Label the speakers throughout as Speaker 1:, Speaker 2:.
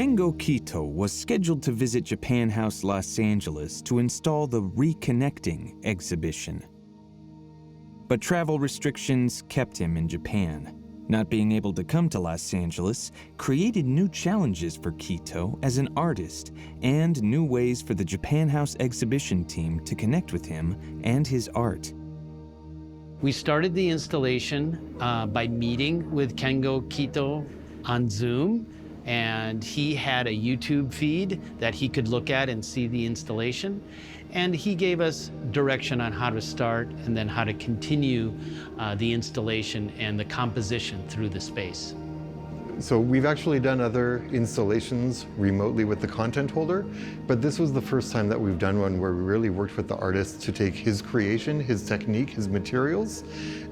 Speaker 1: Kengo Kito was scheduled to visit Japan House Los Angeles to install the RECONNECTING exhibition. But travel restrictions kept him in Japan. Not being able to come to Los Angeles created new challenges for Kito as an artist and new ways for the Japan House exhibition team to connect with him and his art.
Speaker 2: We started the installation by meeting with Kengo Kito on Zoom, and he had a YouTube feed that he could look at and see the installation. And he gave us direction on how to start and then how to continue the installation and the composition through the space.
Speaker 3: So we've actually done other installations remotely with the content holder, but this was the first time that we've done one where we really worked with the artist to take his creation, his technique, his materials,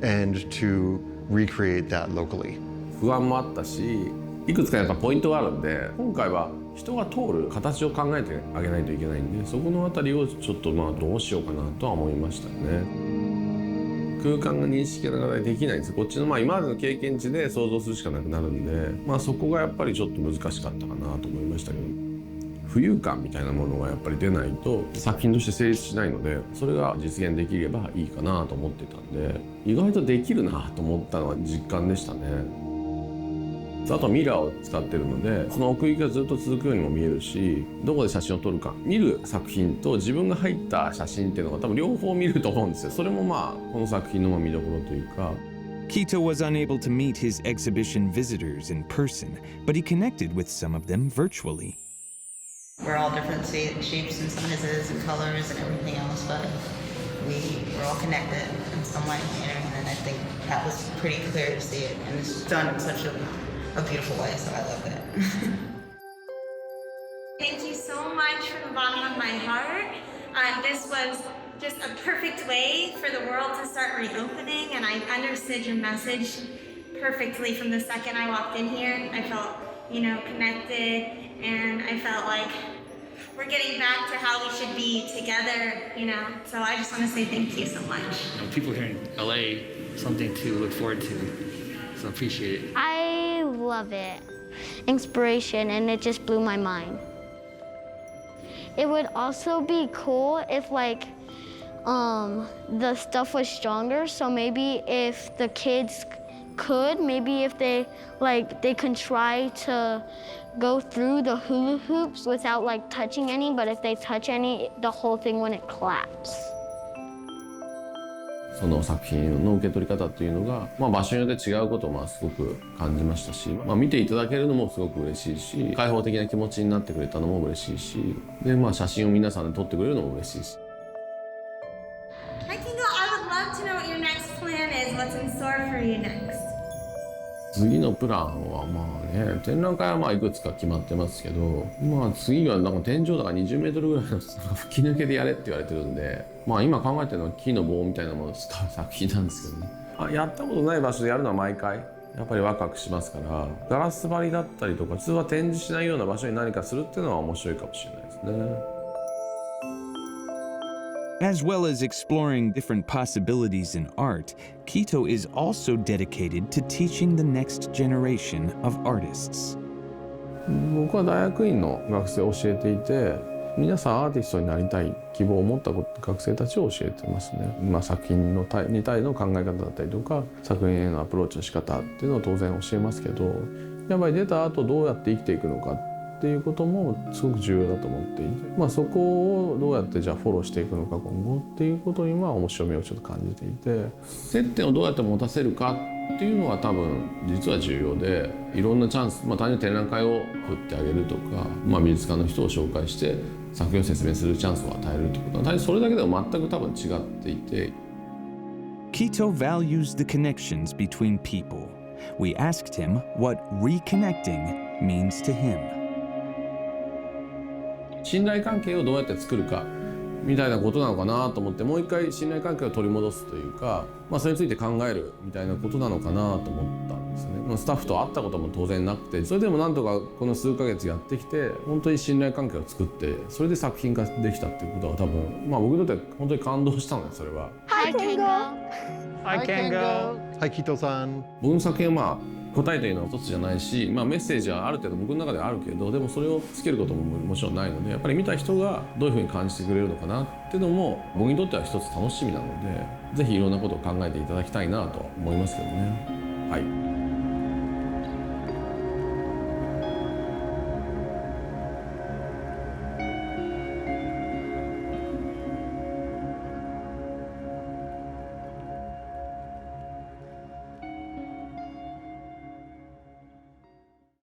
Speaker 3: and to recreate that locally.
Speaker 4: 不安もあったし、いくつかやっぱポイントがあるんで、今回は人が通る形を考えてあげないといけないんで、そこのあたりをちょっとどうしようかなとは思いましたね。空間が認識ができないんです。こっちの今までの経験値で想像するしかなくなるんで、そこがやっぱりちょっと難しかったかなと思いましたけど、浮遊感みたいなものがやっぱり出ないと作品として成立しないので、それが実現できればいいかなと思ってたんで、意外とできるなと思ったのは実感でしたね。あとはミラーを使ってるので、その奥行きがずっと続くようにも見えるし、どこで写真を撮るか、見る作品と自分が入った写真っていうのが多分両方見ると思うんですよ。それもこの作品の見どころというか。
Speaker 1: Kito was unable to meet his exhibition visitors in person, but he connected with some of them virtually.
Speaker 5: We're all different shapes and sizes and colors and everything else, but we're all connected in some way, and I think that was pretty clear to see it, and it's done in such a beautiful way, so I love it.
Speaker 6: Thank you so much from the bottom of my heart. This was just a perfect way for the world to start reopening, and I understood your message perfectly from the second I walked in here. I felt, connected, and I felt like we're getting back to how we should be together, So I just want to say thank you so much.
Speaker 7: People here in LA, something to look forward to, so I appreciate it.
Speaker 8: I love it. Inspiration, and it just blew my mind. It would also be cool if the stuff was stronger, so maybe if the kids could, maybe if they can try to go through the hula hoops without touching any, but if they touch any, the whole thing wouldn't collapse.
Speaker 4: その作品の受け取り方っていうのが、場所によって違うことをすごく感じましたし、見ていただけるのもすごく嬉しいし、開放的な気持ちになってくれたのも嬉しいし、で写真を皆さんで撮ってくれるのも嬉しいし。
Speaker 6: Hi Kengo, I would love to know what your next plan is. What's in store for you next?
Speaker 4: 次のプランは展覧会はいくつか決まってますけど、次は天井高20メートルぐらいの吹き抜けでやれって言われてるんで、今考えてるのは木の棒みたいなものを使う作品なんですけどね。やったことない場所でやるのは毎回やっぱりワクワクしますから、ガラス張りだったりとか普通は展示しないような場所に何かするっていうのは面白いかもしれないですね。
Speaker 1: As well as exploring different possibilities in art, Kito is also dedicated to teaching the next generation of artists.
Speaker 4: 僕は大学院の学生を教えていて、皆さんアーティストになりたい希望を持った学生たちを教えてますね。作品に対の考え方だったりとか、作品へのアプローチの仕方っていうのを当然教えますけど、やっぱり出た後どうやって生きていくのかっていうこともすごく重要だと思っていて、そこをどうやってじゃあフォローしていくのか今後っていうことに面白みをちょっと感じていて、接点をどうやって持たせるかっていうのは多分実は重要で、いろんなチャンス、単に展覧会を振ってあげるとか、美術館の人を紹介して作品を説明するチャンスを与えるってことは、それだけでも全く多分違っていて。
Speaker 1: Kito values the connections between people. We asked him what reconnecting means to him.
Speaker 4: 信頼関係をどうやって作るかみたいなことなのかなと思って、もう一回信頼関係を取り戻すというか、それについて考えるみたいなことなのかなと思ったんですよね。スタッフと会ったことも当然なくて、それでもなんとかこの数ヶ月やってきて本当に信頼関係を作って、それで作品化できたっていうことは多分、僕にとって本当に感動したのよ、それは。
Speaker 8: Hi Kengo.
Speaker 3: Hi Kengo. Hi Kito-san.
Speaker 4: 僕の作品は答えというのは一つじゃないし、メッセージはある程度僕の中ではあるけど、でもそれをつけることももちろんないので、やっぱり見た人がどういうふうに感じてくれるのかなっていうのも僕にとっては一つ楽しみなので、ぜひいろんなことを考えていただきたいなと思いますけどね。はい。